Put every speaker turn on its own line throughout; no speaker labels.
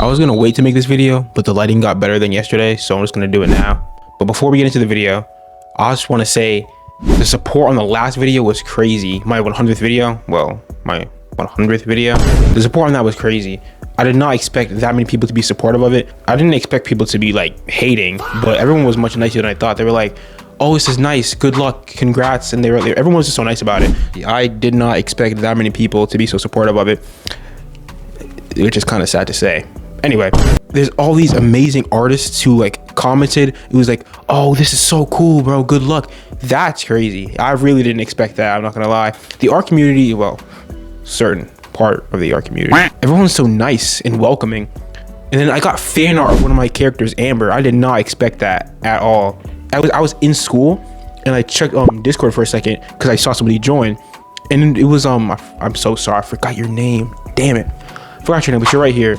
I was gonna wait to make this video, but the lighting got better than yesterday, so I'm just gonna do it now. But before we get into the video, I just want to say the support on the last video was crazy. My 100th video, well, my 100th video, the support on that was crazy. I did not expect that many people to be supportive of it. I didn't expect people to be like hating, but everyone was much nicer than I thought. They were like, oh, this is nice, good luck, congrats, and everyone was just so nice about it. I did not expect that many people to be so supportive of it, which is kind of sad to say. Anyway, there's all these amazing artists who like commented. It was like, oh, this is so cool, bro, good luck. That's crazy. I really didn't expect that, I'm not gonna lie. The art community, well, certain part of the art community, everyone's so nice and welcoming. And then I got fan art of one of my characters, Amber. I did not expect that at all. I was in school and I checked Discord for a second because I saw somebody join, and it was I'm so sorry, I forgot your name, damn it, I forgot your name, but you're right here.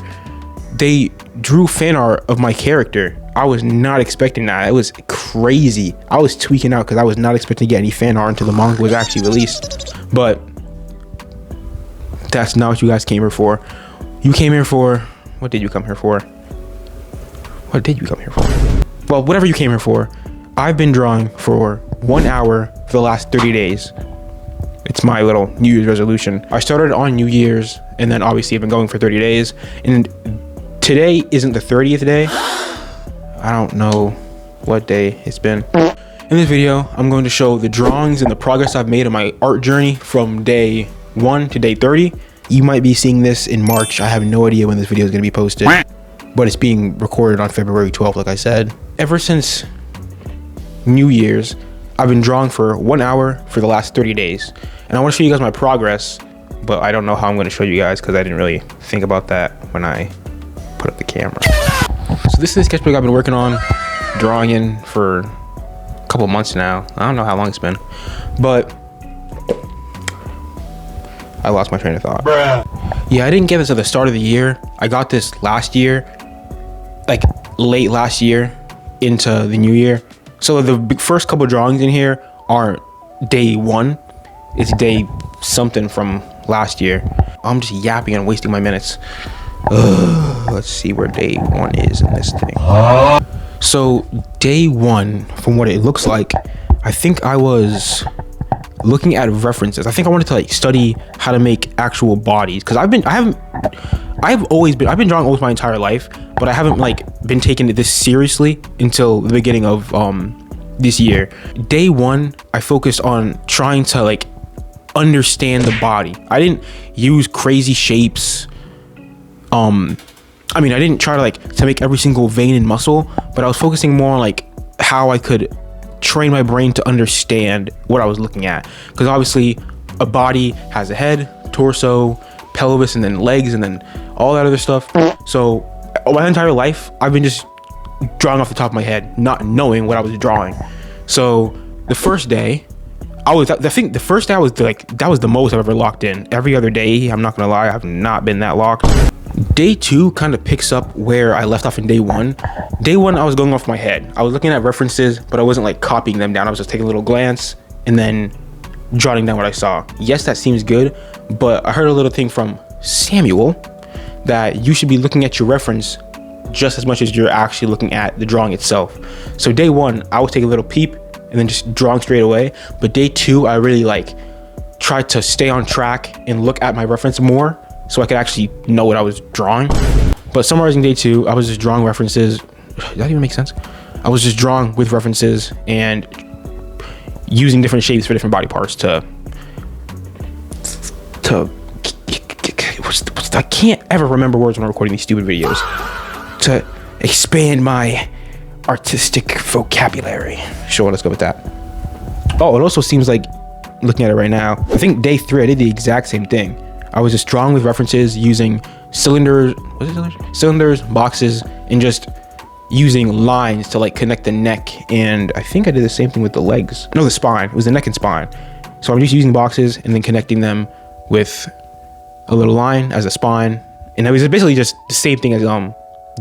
They drew fan art of my character. I was not expecting that. It was crazy. I was tweaking out because I was not expecting to get any fan art until the manga was actually released. But that's not what you guys came here for. You came here for, what did you come here for? What did you come here for? Well, whatever you came here for, I've been drawing for 1 hour for the last 30 days. It's my little New Year's resolution. I started on New Year's, and then obviously I've been going for 30 days. And today isn't the 30th day. I don't know what day it's been. In this video, I'm going to show the drawings and the progress I've made on my art journey from day 1 to day 30. You might be seeing this in March. I have no idea when this video is going to be posted, but it's being recorded on February 12th, like I said. Ever since New Year's, I've been drawing for 1 hour for the last 30 days. And I want to show you guys my progress, but I don't know how I'm going to show you guys because I didn't really think about that when I put up the camera. So this is the sketchbook I've been working on, drawing in for a couple months now. I don't know how long it's been, but I lost my train of thought. Bruh. Yeah, I didn't get this at the start of the year. I got this last year, like late last year into the new year. So the first couple drawings in here aren't day 1. It's day something from last year. I'm just yapping and wasting my minutes. Let's see where day 1 is in this thing. So day 1, from what it looks like, I think I was looking at references. I think I wanted to like study how to make actual bodies, because I've been drawing almost my entire life, but I haven't like been taking it this seriously until the beginning of this year. Day 1, I focused on trying to like understand the body. I didn't use crazy shapes. I mean, I didn't try to like to make every single vein and muscle, but I was focusing more on like how I could train my brain to understand what I was looking at, because obviously a body has a head, torso, pelvis, and then legs, and then all that other stuff. So my entire life I've been just drawing off the top of my head, not knowing what I was drawing. So the first day the first day I was like, that was the most I've ever locked in. Every other day, I'm not gonna lie, I've not been that locked. Day 2 kind of picks up where I left off in day 1. Day 1, I was going off my head. I was looking at references, but I wasn't like copying them down. I was just taking a little glance and then jotting down what I saw. Yes, that seems good, but I heard a little thing from Samuel that you should be looking at your reference just as much as you're actually looking at the drawing itself. So day 1, I would take a little peep and then just drawing straight away. But day 2, I really like tried to stay on track and look at my reference more so I could actually know what I was drawing. But summarizing day 2, I was just drawing references. Does that even make sense? I was just drawing with references and using different shapes for different body parts to I can't ever remember words when I'm recording these stupid videos. To expand my artistic vocabulary. Sure, let's go with that. Oh, it also seems like, looking at it right now, I think day 3 I did the exact same thing. I was just drawing with references, using cylinders, boxes, and just using lines to like connect the neck. And I think I did the same thing with the legs. No, the spine. It was the neck and spine. So I'm just using boxes and then connecting them with a little line as a spine. And it was basically just the same thing as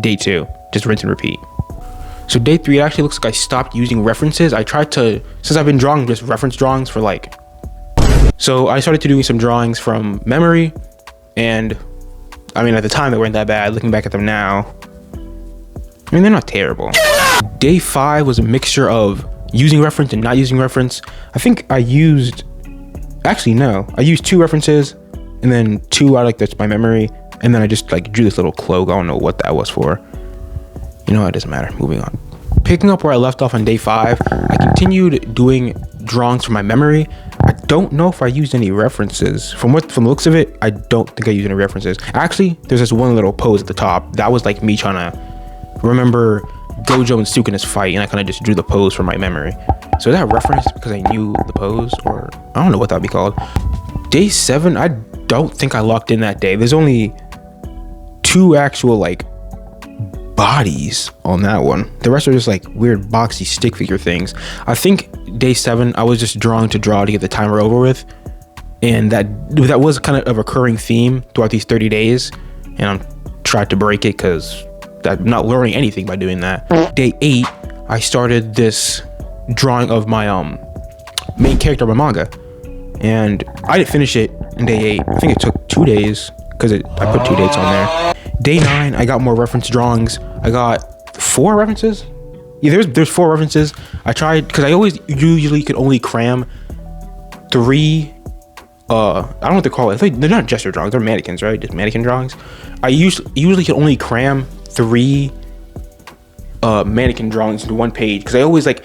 day 2, just rinse and repeat. So day 3, it actually looks like I stopped using references. I tried to, since I've been drawing just reference drawings for like, so I started to doing some drawings from memory, and I mean, at the time they weren't that bad. Looking back at them now, I mean, they're not terrible. Day 5 was a mixture of using reference and not using reference. I think I used, actually no, I used 2 references and then 2 out of like that's my memory. And then I just like drew this little cloak. I don't know what that was for. You know, it doesn't matter. Moving on. Picking up where I left off on day 5, I continued doing drawings from my memory. I don't know if I used any references. From the looks of it, I don't think I used any references. Actually, there's this one little pose at the top. That was like me trying to remember Gojo and Sukuna's fight, and I kind of just drew the pose from my memory. So is that a reference because I knew the pose, or I don't know what that'd be called. Day 7, I don't think I locked in that day. There's only 2 actual like bodies on that one. The rest are just like weird boxy stick figure things. I think day 7 I was just drawing to draw to get the timer over with, and that was kind of a recurring theme throughout these 30 days, and I'm tried to break it because I'm not learning anything by doing that. Day 8 I started this drawing of my main character of my manga, and I didn't finish it in day 8. I think it took 2 days because I put 2 dates on there. Day 9 I got more reference drawings. I got 4 references. Yeah, there's 4 references. I tried because I usually could only cram 3. I don't know what they call it. They're not gesture drawings. They're mannequins, right? Just mannequin drawings. I usually can only cram 3 mannequin drawings into 1 page because I always like.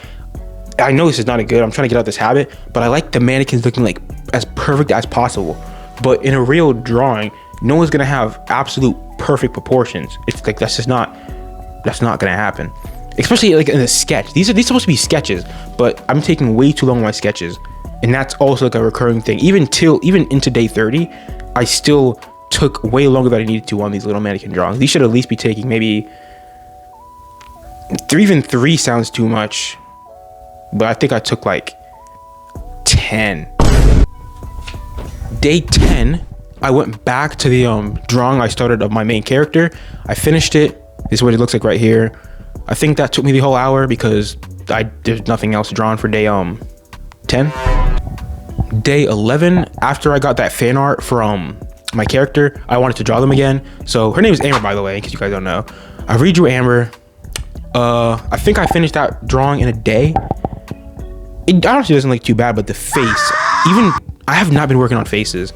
I know this is not a good. I'm trying to get out this habit, but I like the mannequins looking like as perfect as possible. But in a real drawing, no one's gonna have absolute perfect proportions. It's like that's not gonna happen. Especially like in a sketch. These supposed to be sketches, but I'm taking way too long on my sketches, and that's also like a recurring thing. Even into day 30, I still took way longer than I needed to on these little mannequin drawings. These should at least be taking maybe 3. Even 3 sounds too much, but I think I took like 10. Day 10, I went back to the drawing I started of my main character. I finished it. This is what it looks like right here. I think that took me the whole hour because there's nothing else drawn for day 10. Day 11, after I got that fan art from my character, I wanted to draw them again. So her name is Amber, by the way, in case you guys don't know. I redrew Amber. I think I finished that drawing in a day. It honestly doesn't look too bad, but the face, even I have not been working on faces.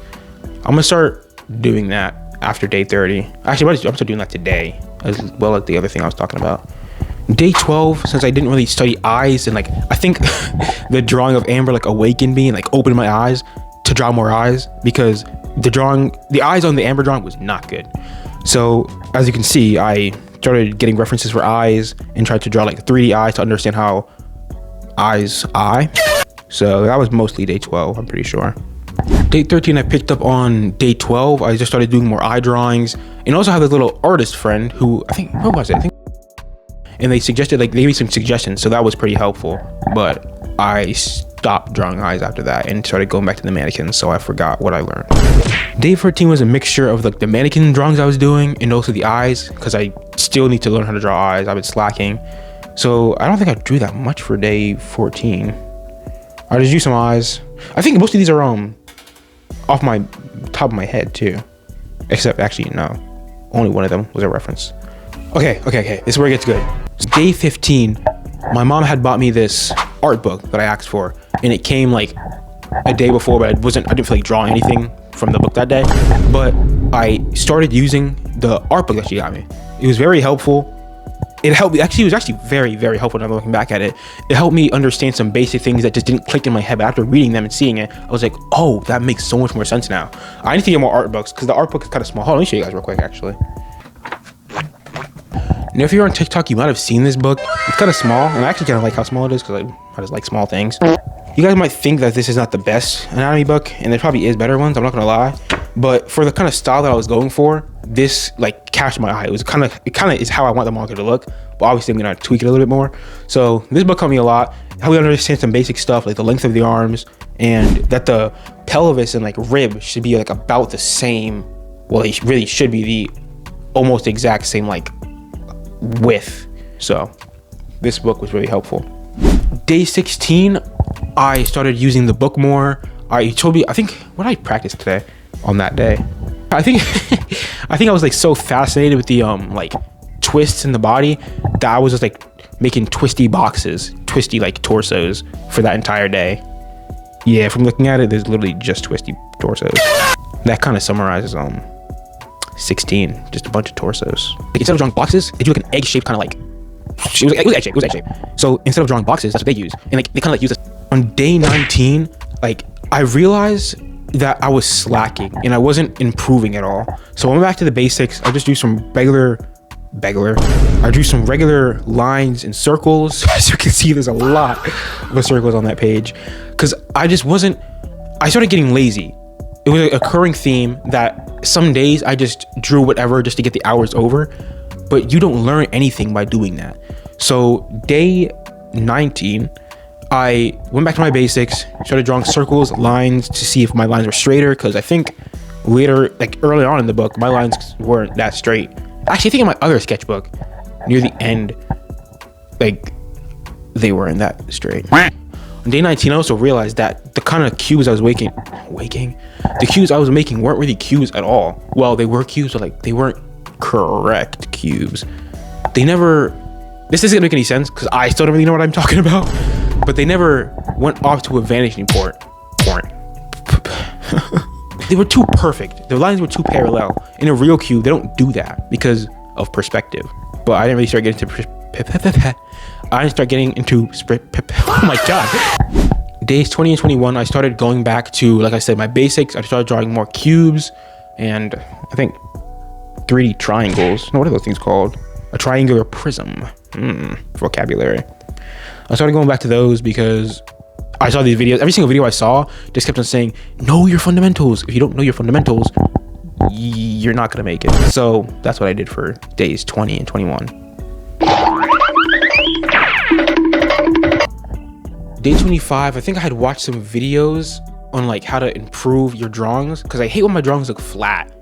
I'm gonna start doing that after day 30. Actually, I'm still doing that today, as well as the other thing I was talking about. Day 12, since I didn't really study eyes, and like I think the drawing of Amber like awakened me and like opened my eyes to draw more eyes, because the eyes on the Amber drawing was not good. So as you can see, I started getting references for eyes and tried to draw like 3D eyes to understand how eyes eye. So that was mostly day 12, I'm pretty sure. Day 13, I picked up on day 12. I just started doing more eye drawings, and also have this little artist friend who what was it? And they gave me some suggestions, so that was pretty helpful. But I stopped drawing eyes after that and started going back to the mannequins, so I forgot what I learned. Day 14 was a mixture of like the mannequin drawings I was doing and also the eyes, because I still need to learn how to draw eyes. I've been slacking. So I don't think I drew that much for day 14. I just drew some eyes. I think most of these are off my top of my head too. Except actually no. Only one of them was a reference. Okay. This is where it gets good. So day 15, my mom had bought me this art book that I asked for, and it came like a day before, but I didn't feel like drawing anything from the book that day. But I started using the art book that she got me. It was very helpful. It helped me. Actually, it was actually very, very helpful. Now I'm looking back at it. It helped me understand some basic things that just didn't click in my head. But after reading them and seeing it, I was like, oh, that makes so much more sense now. I need to get more art books because the art book is kind of small. Hold on, let me show you guys real quick, actually. Now, if you're on TikTok, you might have seen this book. It's kind of small, and I actually kind of like how small it is because I just like small things. You guys might think that this is not the best anatomy book, and there probably is better ones. I'm not gonna lie, but for the kind of style that I was going for, this like catched my eye. It kind of is how I want the manga to look, but obviously I'm gonna tweak it a little bit more. So this book helped me a lot. How we understand some basic stuff like the length of the arms, and that the pelvis and like rib should be like about the same. Well, they really should be the almost exact same like width. So this book was really helpful. Day 16, I started using the book more. He told me, I think, what did I practice today on that day? I think I think I was like so fascinated with the like twists in the body that I was just like making twisty boxes, twisty like torsos for that entire day. Yeah, from looking at it, there's literally just twisty torsos. That kind of summarizes 16, just a bunch of torsos. Like instead of drawing boxes, they do like an egg shaped kind of like, it was egg shape. So instead of drawing boxes, that's what they use. And like they kind of like use this. On day 19, like I realized that I was slacking and I wasn't improving at all. So I went back to the basics. I just do some I drew some regular lines and circles. As you can see, there's a lot of circles on that page because I started getting lazy. It was an occurring theme that some days I just drew whatever just to get the hours over, but you don't learn anything by doing that. So day 19, I went back to my basics, started drawing circles, lines to see if my lines were straighter, because I think later, like early on in the book, my lines weren't that straight. Actually, I think in my other sketchbook, near the end, like they weren't that straight. On day 19, I also realized that the kind of cues I was the cues I was making weren't really cues at all. Well, they were cues, but like they weren't correct cues. This isn't gonna make any sense because I still don't really know what I'm talking about, but they never went off to a vanishing point. They were too perfect. The lines were too parallel. In a real cube, they don't do that because of perspective. But I didn't really start getting into oh my god. Days 20 and 21, I started going back to, like I said, my basics. I started drawing more cubes and I think 3D triangles. No, what are those things called? A triangular prism. Vocabulary. I started going back to those because I saw these videos. Every single video I saw just kept on saying, know your fundamentals. If you don't know your fundamentals, you're not gonna make it. So that's what I did for days 20 and 21. Day 25, I think I had watched some videos on like how to improve your drawings because I hate when my drawings look flat.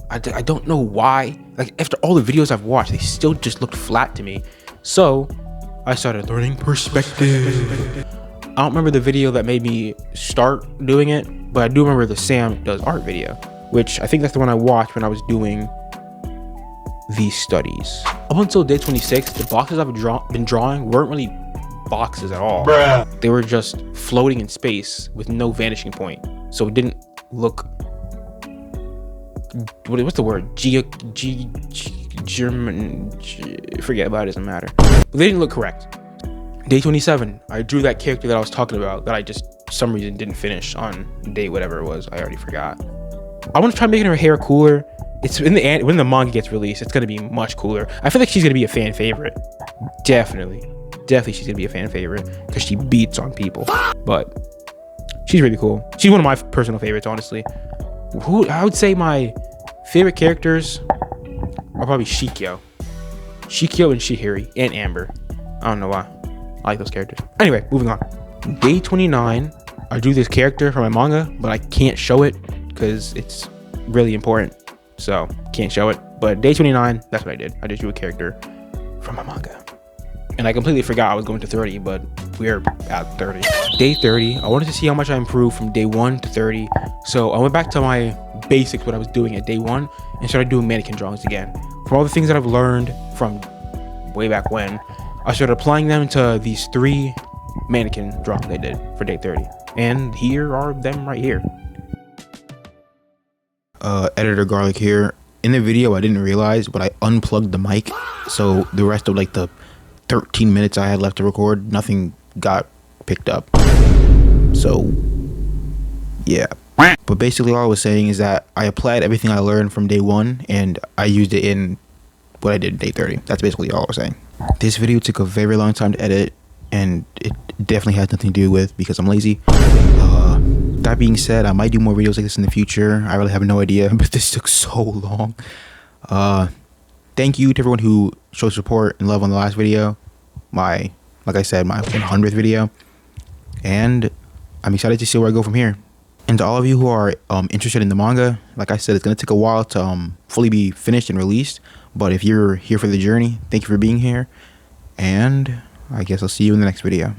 I don't know why. Like after all the videos I've watched, they still just looked flat to me. So I started learning perspective. I don't remember the video that made me start doing it, but I do remember the Sam Does Art video, which I think that's the one I watched when I was doing these studies. Up until day 26, the boxes I've been drawing weren't really boxes at all. Bruh. They were just floating in space with no vanishing point. So it didn't look, what's the word? Forget about it, doesn't matter. But they didn't look correct. Day 27, I drew that character that I was talking about that I just, for some reason, didn't finish on day whatever it was. I already forgot. I want to try making her hair cooler. It's in the end, when the manga gets released, it's going to be much cooler. I feel like she's going to be a fan favorite. Definitely she's going to be a fan favorite because she beats on people. But she's really cool. She's one of my personal favorites, honestly. I would say my favorite characters are probably Shikyo and Shihiri and Amber. I don't know why. I like those characters. Anyway, moving on. Day 29, I drew this character for my manga, but I can't show it because it's really important. So, can't show it. But day 29, that's what I did. I just drew a character from my manga. And I completely forgot I was going to 30, but we're at 30. Day 30, I wanted to see how much I improved from day 1 to 30. So, I went back to my basics, what I was doing at day 1, and started doing mannequin drawings again. From all the things that I've learned from way back when, I started applying them to these 3 mannequin drawings I did for day 30. And here are them right here. Editor Garlic here. In the video, I didn't realize, but I unplugged the mic. So the rest of like the 13 minutes I had left to record, nothing got picked up. So, yeah. But basically all I was saying is that I applied everything I learned from day 1 and I used it in what I did day 30. That's basically all I was saying. This video took a very long time to edit and it definitely has nothing to do with because I'm lazy. That being said, I might do more videos like this in the future. I really have no idea, but this took so long. Thank you to everyone who showed support and love on the last video. Like I said, my 100th video. And I'm excited to see where I go from here. And to all of you who are interested in the manga, like I said, it's going to take a while to fully be finished and released. But if you're here for the journey, thank you for being here. And I guess I'll see you in the next video.